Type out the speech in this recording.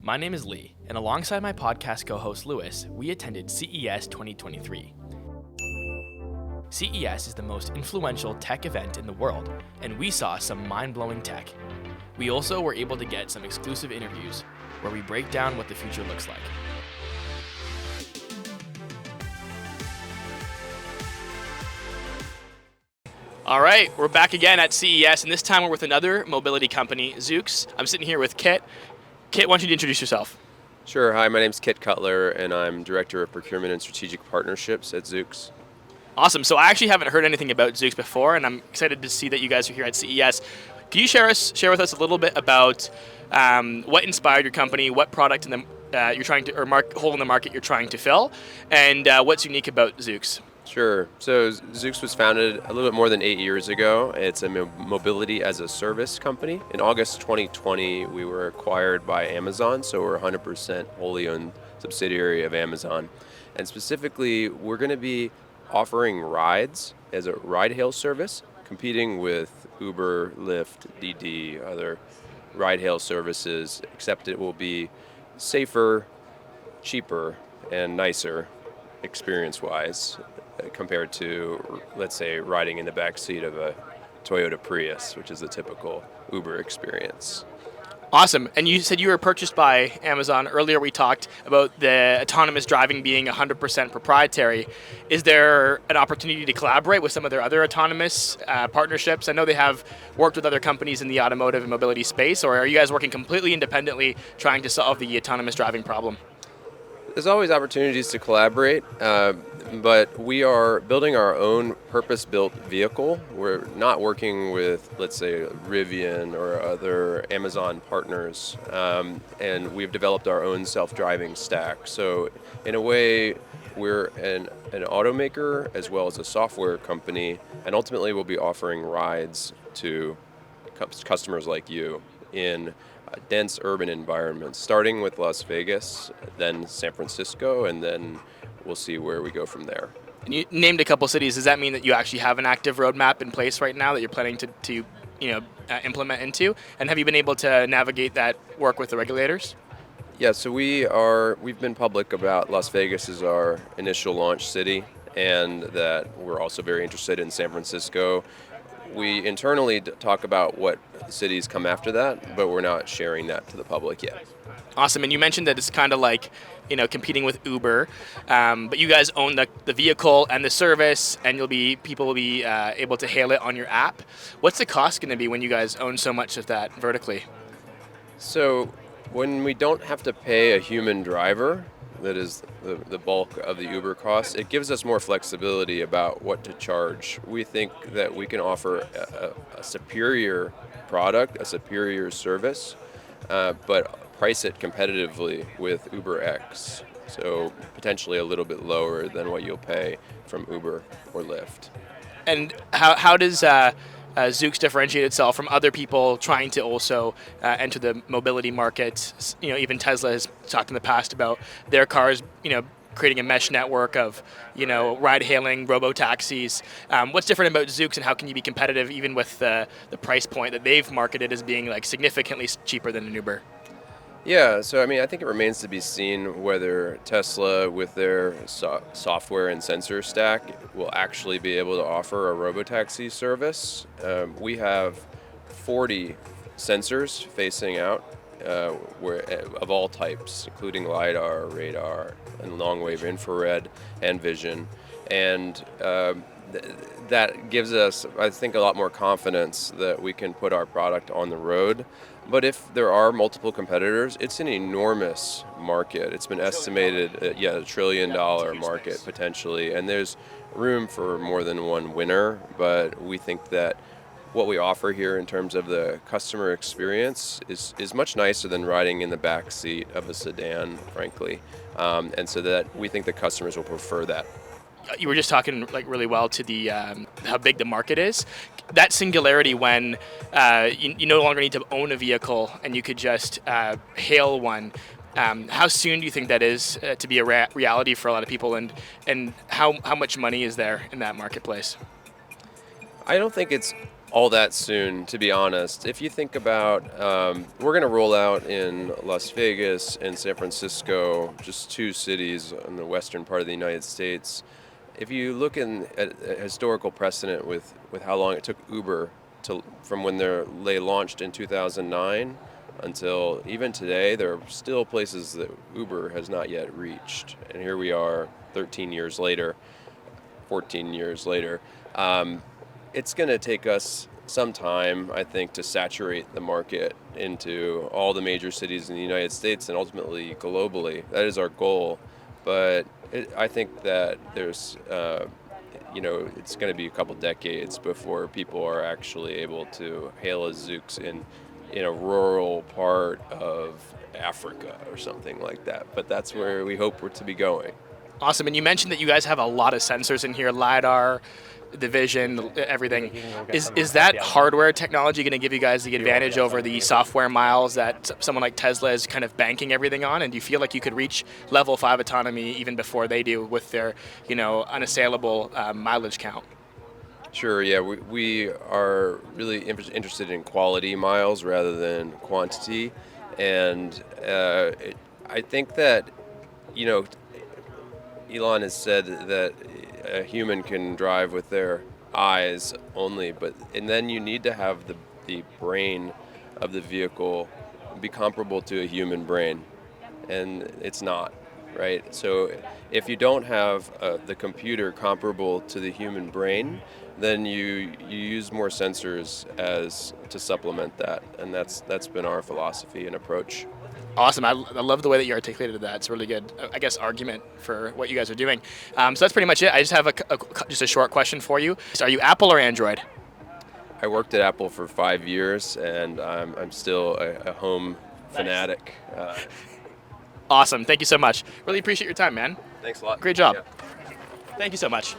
My name is Lee, and alongside my podcast co-host Lewis, we attended CES 2023. CES is the most influential tech event in the world, and we saw some mind-blowing tech. We also were able to get some exclusive interviews, where we break down what the future looks like. All right, we're back again at CES, and this time we're with another mobility company, Zoox. I'm sitting here with Kit. Kit, why don't you introduce yourself? Sure. Hi, my name's Kit Cutler, and I'm Director of Procurement and Strategic Partnerships at Zoox. Awesome. So I actually haven't heard anything about Zoox before, and I'm excited to see that you guys are here at CES. Can you share with us a little bit about what inspired your company, what product you're trying to, or hole in the market you're trying to fill, and what's unique about Zoox? Sure. So Zoox was founded a little bit more than 8 years ago. It's a mobility as a service company. In August 2020, we were acquired by Amazon, so we're 100% wholly owned subsidiary of Amazon. And specifically, we're going to be offering rides as a ride-hail service, competing with Uber, Lyft, DD, other ride-hail services, except it will be safer, cheaper, and nicer experience-wise compared to, let's say, riding in the back seat of a Toyota Prius, which is the typical Uber experience. Awesome. And you said you were purchased by Amazon. Earlier we talked about the autonomous driving being 100% proprietary. Is there an opportunity to collaborate with some of their other autonomous partnerships? I know they have worked with other companies in the automotive and mobility space, or are you guys working completely independently trying to solve the autonomous driving problem? There's always opportunities to collaborate, but we are building our own purpose-built vehicle. We're not working with, let's say, Rivian or other Amazon partners, and we've developed our own self-driving stack. So in a way, we're an automaker as well as a software company, and ultimately we'll be offering rides to customers like you in dense urban environments, starting with Las Vegas, then San Francisco, and then we'll see where we go from there. And you named a couple cities. Does that mean that you actually have an active roadmap in place right now that you're planning to implement into? And have you been able to navigate that work with the regulators? Yeah, so we've been public about Las Vegas as our initial launch city, and that we're also very interested in San Francisco. We internally talk about what cities come after that, but we're not sharing that to the public yet. Awesome. And you mentioned that it's kind of like, competing with Uber, but you guys own the vehicle and the service, and people will be able to hail it on your app. What's the cost going to be when you guys own so much of that vertically? So when we don't have to pay a human driver, that is the bulk of the Uber costs, it gives us more flexibility about what to charge. We think that we can offer a superior product, a superior service, but price it competitively with UberX, so potentially a little bit lower than what you'll pay from Uber or Lyft. And how does Zoox differentiate itself from other people trying to also enter the mobility market? Even Tesla has talked in the past about their cars, creating a mesh network of, ride-hailing, robo-taxis. What's different about Zoox, and how can you be competitive even with the price point that they've marketed as being significantly cheaper than an Uber? Yeah, so I think it remains to be seen whether Tesla, with their software and sensor stack, will actually be able to offer a robotaxi service. We have 40 sensors facing out of all types, including LiDAR, radar, and long-wave infrared and vision. And that gives us, I think, a lot more confidence that we can put our product on the road. But if there are multiple competitors, it's an enormous market. It's been estimated at $1 trillion market potentially, and there's room for more than one winner. But we think that what we offer here in terms of the customer experience is much nicer than riding in the back seat of a sedan, frankly. And so that we think the customers will prefer that. You were just talking really well to the how big the market is. That singularity when you no longer need to own a vehicle and you could just hail one. How soon do you think that is to be a reality for a lot of people, and how much money is there in that marketplace? I don't think it's all that soon, to be honest. If you think about, we're going to roll out in Las Vegas and San Francisco, just two cities in the western part of the United States. If you look at a historical precedent with how long it took Uber from when they launched in 2009 until even today, there are still places that Uber has not yet reached. And here we are 13 years later, 14 years later. It's going to take us some time, I think, to saturate the market into all the major cities in the United States and ultimately globally. That is our goal. But I think that it's going to be a couple decades before people are actually able to hail a Zoox in a rural part of Africa or something like that. But that's where we hope we're to be going. Awesome. And you mentioned that you guys have a lot of sensors in here, LiDAR, the vision, everything. Is that hardware technology going to give you guys the advantage over the software miles that someone like Tesla is kind of banking everything on? And do you feel like you could reach level 5 autonomy even before they do with their, unassailable mileage count? Sure, yeah, we are really interested in quality miles rather than quantity. And I think that, you know, Elon has said that a human can drive with their eyes only, and then you need to have the brain of the vehicle be comparable to a human brain, and it's not, right? So if you don't have the computer comparable to the human brain, then you use more sensors as to supplement that, and that's been our philosophy and approach. Awesome. I love the way that you articulated that. It's a really good, I guess, argument for what you guys are doing. So that's pretty much it. I just have just a short question for you. Are you Apple or Android? I worked at Apple for 5 years, and I'm still a home fanatic. Awesome. Thank you so much. Really appreciate your time, man. Thanks a lot. Great job. Yeah. Thank you so much.